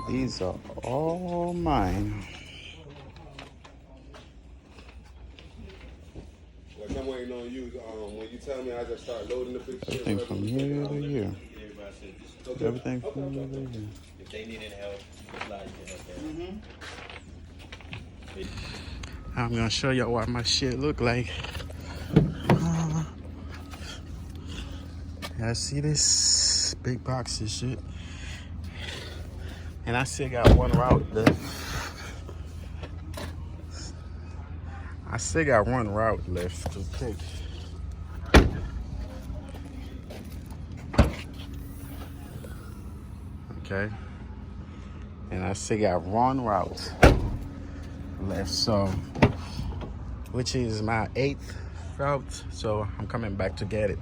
These are all mine. Like I'm waiting on you. When you tell me, I just start loading the big shit. Everything from here to here. Okay. Everything from here to here. If they need any help, just like I'm gonna show y'all what my shit look like. Y'all see this big box of shit? And I still got one route left. I still got one route left to take. Okay. And I still got one route left, so which is my 8th route. So I'm coming back to get it.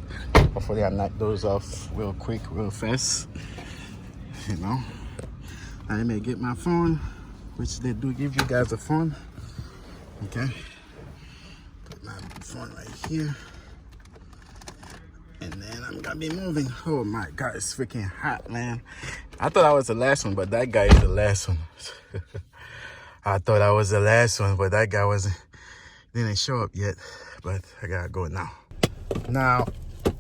Hopefully I knock those off real quick, real fast. You know. I may get my phone, which they do give you guys a phone. Okay. Put my phone right here. And then I'm gonna be moving. Oh my God, it's freaking hot, man. I thought I was the last one, but that guy is the last one. I thought I was the last one, but that guy didn't show up yet. But I gotta go now. Now,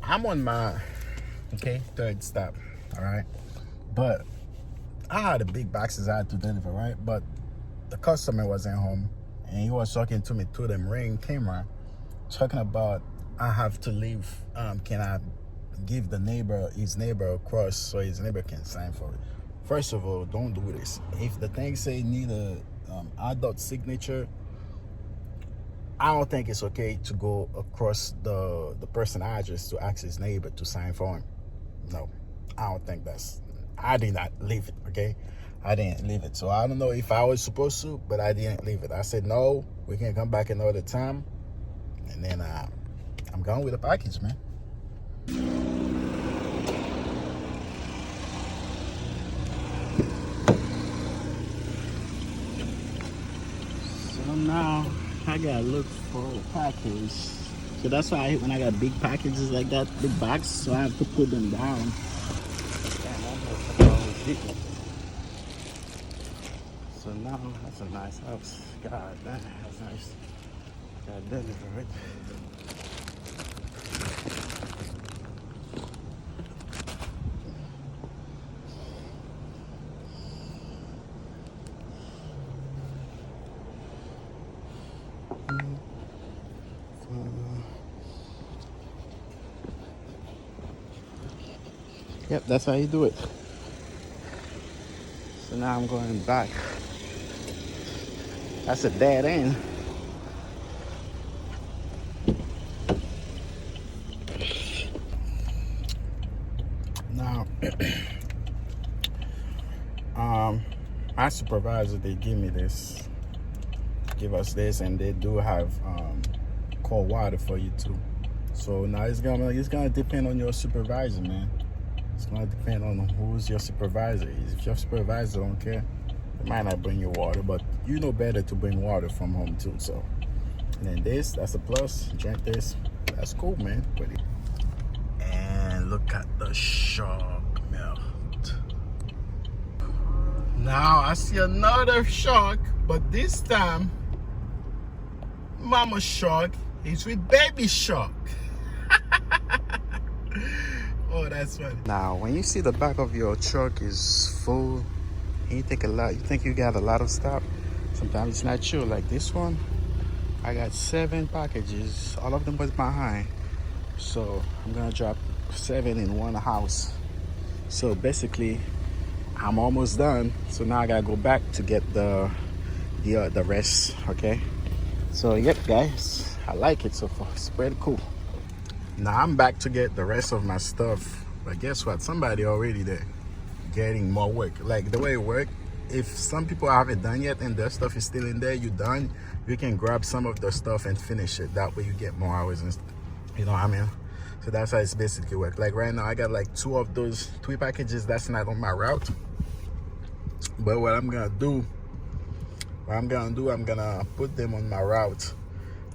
I'm on my, 3rd stop, all right? But I had the big boxes I had to deliver, right? But the customer wasn't home, and he was talking to me through the Ring camera, talking about I have to leave. Can I give his neighbor across so his neighbor can sign for it? First of all, don't do this. If the thing say need a adult signature, I don't think it's okay to go across the person address to ask his neighbor to sign for him. No, I don't think I did not leave it, okay? I didn't leave it. So I don't know if I was supposed to, but I didn't leave it. I said, no, we can come back another time. And then I'm going with the package, man. So now I gotta look for a package. So that's why when I got big packages like that, big box, so I have to put them down. So now that's a nice house. God damn, that's nice. Got deliver it. Yep, that's how you do it. So now I'm going back. That's a dead end. Now, my supervisor, they give us this, and they do have cold water for you too. So now it's gonna depend on your supervisor, man. It's gonna depend on who's your supervisor is. If your supervisor don't care, they might not bring you water, but you know better to bring water from home too. So, and then that's a plus. Drink this. That's cool, man. And look at the shark melt. Now I see another shark, but this time mama shark is with baby shark. Oh, that's funny. Now, when you see the back of your truck is full, and you think you got a lot of stuff, sometimes it's not true. Like this one, I got 7 packages. All of them was behind. So I'm gonna drop 7 in one house. So basically, I'm almost done. So now I gotta go back to get the rest, okay? So yep, guys, I like it so far. It's pretty cool. Now I'm back to get the rest of my stuff, but guess what? Somebody already there getting more work. Like the way it works, if some people haven't done yet and their stuff is still in there, you done, you can grab some of the stuff and finish it. That way you get more hours and stuff. You know what I mean? So that's how it's basically work. Like right now I got like 2 of those 3 packages that's not on my route. But what I'm gonna do, I'm gonna put them on my route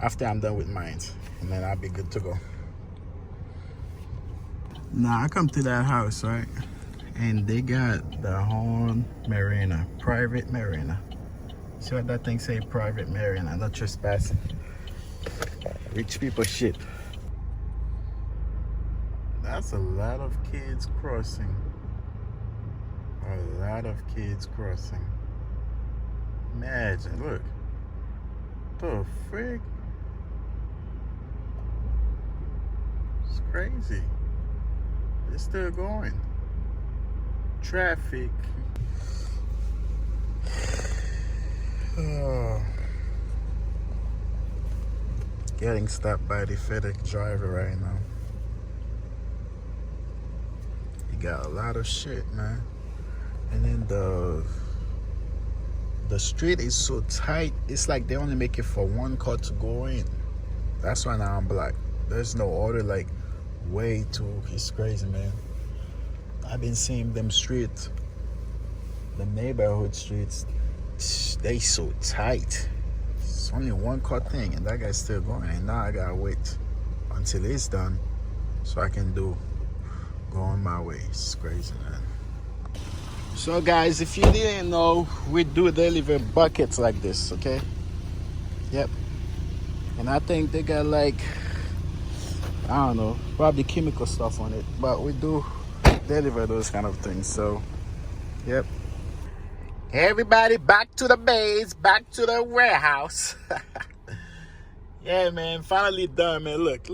after I'm done with mine, and then I'll be good to go. Now I come to that house, right? And they got the own marina, private marina. See what that thing say? Private marina, not trespassing. Rich people shit. That's a lot of kids crossing. A lot of kids crossing. Imagine, look. The frig? It's crazy. They're still going. Traffic. Getting stopped by the FedEx driver right now. He got a lot of shit, man. And then the street is so tight. It's like they only make it for one car to go in. That's why now I'm black. There's no other like way to. It's crazy, man. I've been seeing them streets, the neighborhood streets. They so tight. It's only one car thing, and that guy's still going. And now I gotta wait until it's done, so I can go on my way. It's crazy, man. So guys, if you didn't know, we do deliver buckets like this, okay? Yep. And I think they got like, I don't know, probably chemical stuff on it, but we do deliver those kind of things. So yep. Everybody back to the base, back to the warehouse. Yeah, man, finally done, man. Look,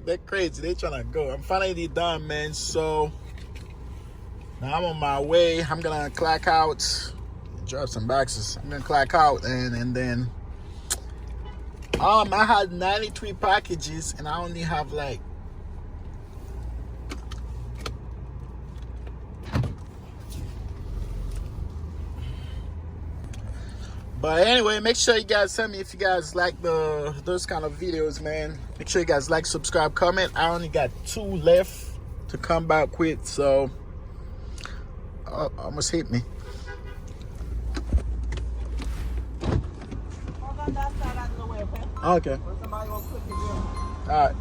they're crazy. They trying to go. I'm finally done, man. So now I'm on my way. I'm gonna clock out, drop some boxes. I'm gonna clock out, and then I had 93 packages, and I only have like But anyway, make sure you guys tell me if you guys like those kind of videos, man. Make sure you guys like, subscribe, comment. I only got 2 left to come back with, so almost hit me. Okay. All right.